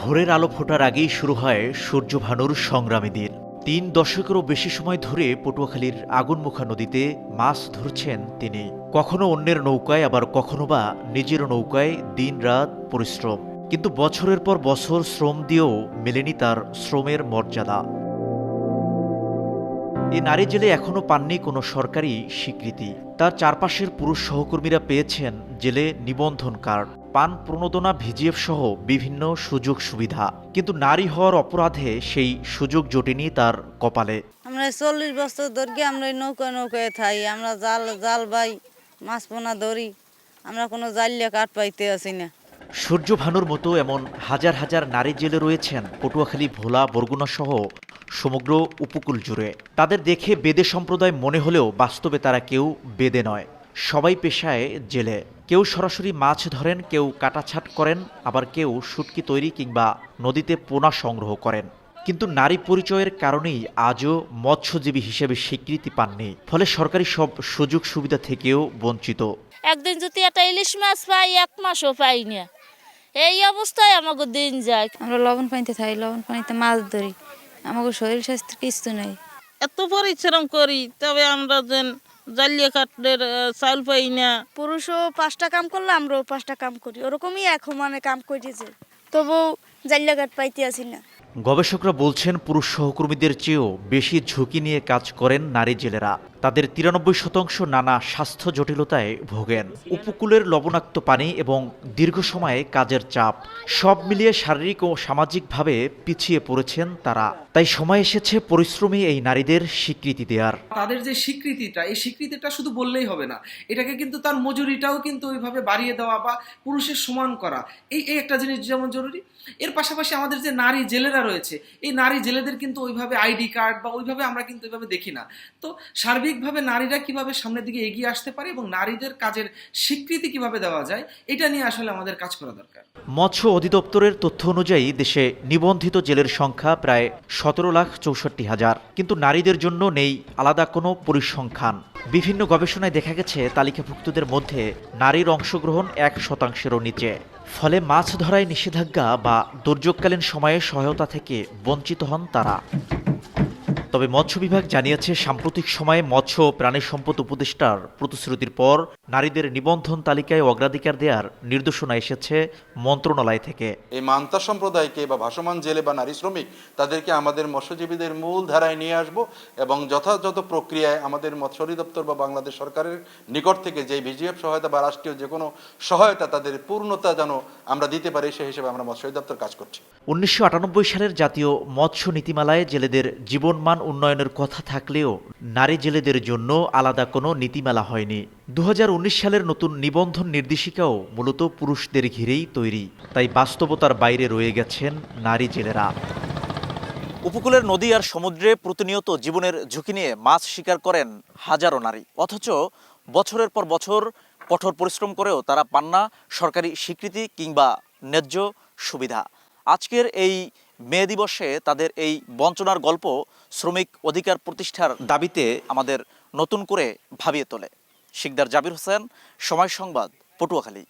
ভোরের আলো ফোটার আগেই শুরু হয় সূর্য ভানুর সংগ্রামী দিন। ৩ দশকেরও বেশি সময় ধরে পটুয়াখালীর আগুনমুখা নদীতে মাছ ধরছেন তিনি। কখনো অন্যের নৌকায়, আবার কখনো বা নিজের নৌকায় দিনরাত পরিশ্রম। কিন্তু বছরের পর বছর শ্রম দিয়েও মেলেনি তার শ্রমের মর্যাদা। এই নারী জেলে এখনও পাননি কোনো সরকারি স্বীকৃতি। তার চারপাশের পুরুষ সহকর্মীরা পেয়েছেন জেলে নিবন্ধন কার্ড, পান প্রণোদনা, ভিজিএফ সহ বিভিন্ন সুযোগ সুবিধা। কিন্তু নারী হওয়ার অপরাধে সেই সুযোগ জোটেনি তার কপালে। আমরা 40 বছর ধরে আমরা নৌকায় থাই, আমরা জাল জাল বাই মাছ পোনা ধরি, আমরা কোনো জালিয়া কাঠ পাইতে আসি না। সূর্য ভানুর মতো এমন হাজার হাজার নারী জেলে রয়েছেন পটুয়াখালী, ভোলা, বরগুনা সহ সমগ্র উপকূল জুড়ে। তাদের দেখে বেদে সম্প্রদায় মনে হলেও বাস্তবে তারা কেউ বেদে নয়। সবাই পেশায় জেলে। কেউ সরাসরি মাছ ধরেন, কেউ কাটাছাট করেন, আবার কেউ শুটকি তৈরি কিংবা নদীতে পোনা সংগ্রহ করেন। কিন্তু নারী পরিচয়ের কারণেই আজও মৎস্যজীবী হিসেবে স্বীকৃতি পাননি। ফলে সরকারি সব সুযোগ সুবিধা থেকেও বঞ্চিত। একদিন যদি একটা ইলিশ মাছ পাই, 1 মাসও পাই না। এই অবস্থায় আমাকে দিন যায়। আমরা লবণ পানিতে থাই, লবণ পানিতে মাছ ধরি, আমাকে শরীর স্বাস্থ্য কিছু নেই। এত পরিশ্রম করি, তবে আমরা যেন জালিয়া কাঠের চাউল পাই না। পুরুষও 5টা কাম করলে আমরাও 5টা কাম করি, ওরকমই এক সমানে কাম করেছে, তবুও জালিয়া কাঠ পাইতে আসি না। গবেষকরা বলছেন পুরুষ সহকর্মীদের চেয়েও বেশি ঝুঁকি নিয়ে কাজ করেন নারী জেলেরা। তাদের 93% নানা স্বাস্থ্য জটিলতায় ভোগেন। উপকূলের লবণাক্ত পানি এবং দীর্ঘ সময়ে কাজের চাপ সব মিলিয়ে শারীরিক ও সামাজিকভাবে পিছিয়ে পড়েছেন তারা। তাই সময় এসেছে পরিশ্রমী এই নারীদের স্বীকৃতি দেওয়ার। তাদের যে স্বীকৃতিটা, এই স্বীকৃতিটা শুধু বললেই হবে না, এটাকে কিন্তু তার মজুরিটাও কিন্তু ওইভাবে বাড়িয়ে দেওয়া বা পুরুষের সমান করা, এই একটা জিনিস যেমন জরুরি। এর পাশাপাশি আমাদের যে নারী জেলেরা রয়েছে, এই নারী জেলেদের কিন্তু ওইভাবে আইডি কার্ড বা ওইভাবে আমরা কিন্তু ওইভাবে দেখি না। তো সার্বিকভাবে নারীরা কিভাবে সামনের দিকে এগিয়ে আসতে পারে এবং নারীদের কাজের স্বীকৃতি কিভাবে দেওয়া যায়, এটা নিয়ে আসলে আমাদের কাজ করা দরকার। মৎস্য অধিদপ্তরের তথ্য অনুযায়ী দেশে নিবন্ধিত জেলের সংখ্যা প্রায় 17,64,000। কিন্তু নারীদের জন্য নেই আলাদা কোনো পরিসংখ্যান। বিভিন্ন গবেষণায় দেখা গেছে তালিকাভুক্তদের মধ্যে নারীর অংশগ্রহণ 1%-এরও নিচে। ফলে মাছ ধরায় নিষেধাজ্ঞা বা দুর্যোগকালীন সময়ে সহায়তা থেকে বঞ্চিত হন তারা। তবে মৎস্য বিভাগ জানিয়েছে, সাম্প্রতিক সময়ে মৎস্য ও প্রাণী সম্পদ উপদেষ্টার প্রতিশ্রুতির পর নারীদের নিবন্ধন তালিকায় অগ্রাধিকার দেওয়ার নির্দেশনা এসেছে মন্ত্রণালয় থেকে। এই মান্তা সম্প্রদায়কে বা ভাসমান জেলে বা নারী শ্রমিক, তাদেরকে আমাদের মৎস্যজীবীদের মূল ধারায় নিয়ে আসব এবং যথাযথ প্রক্রিয়ায় আমাদের মৎস্য অধিদপ্তর বা বাংলাদেশ সরকারের নিকট থেকে যে ভিজিএফ সহায়তা বা রাষ্ট্রীয় যে কোনো সহায়তা তাদের পূর্ণতা যেন আমরা দিতে পারি, সেই হিসেবে আমরা মৎস্য অধিদপ্তর কাজ করছি। 1998 সালের জাতীয় মৎস্য নীতিমালায় জেলেদের জীবনমান উন্নয়নের কথা থাকলেও নারী জেলেদের জন্য আলাদা কোনো নীতিমালা হয়নি। 2019 সালের নতুন নিবন্ধন নির্দেশিকাও মূলত পুরুষদের ঘিরেই তৈরি। তাই বাস্তবতার বাইরে রয়ে গেছেন নারী জেলেরা। উপকূলের নদী আর সমুদ্রে প্রতিনিয়ত জীবনের ঝুঁকি নিয়ে মাছ শিকার করেন হাজারো নারী। অথচ বছরের পর বছর কঠোর পরিশ্রম করেও তারা পান না সরকারি স্বীকৃতি কিংবা ন্যায্য সুবিধা। আজকের এই মে দিবসে তাদের এই বঞ্চনার গল্প শ্রমিক অধিকার প্রতিষ্ঠার দাবিতে আমাদের নতুন করে ভাবিয়ে তোলে। শিকদার জাবির হোসেন, সময় সংবাদ, পটুয়াখালী।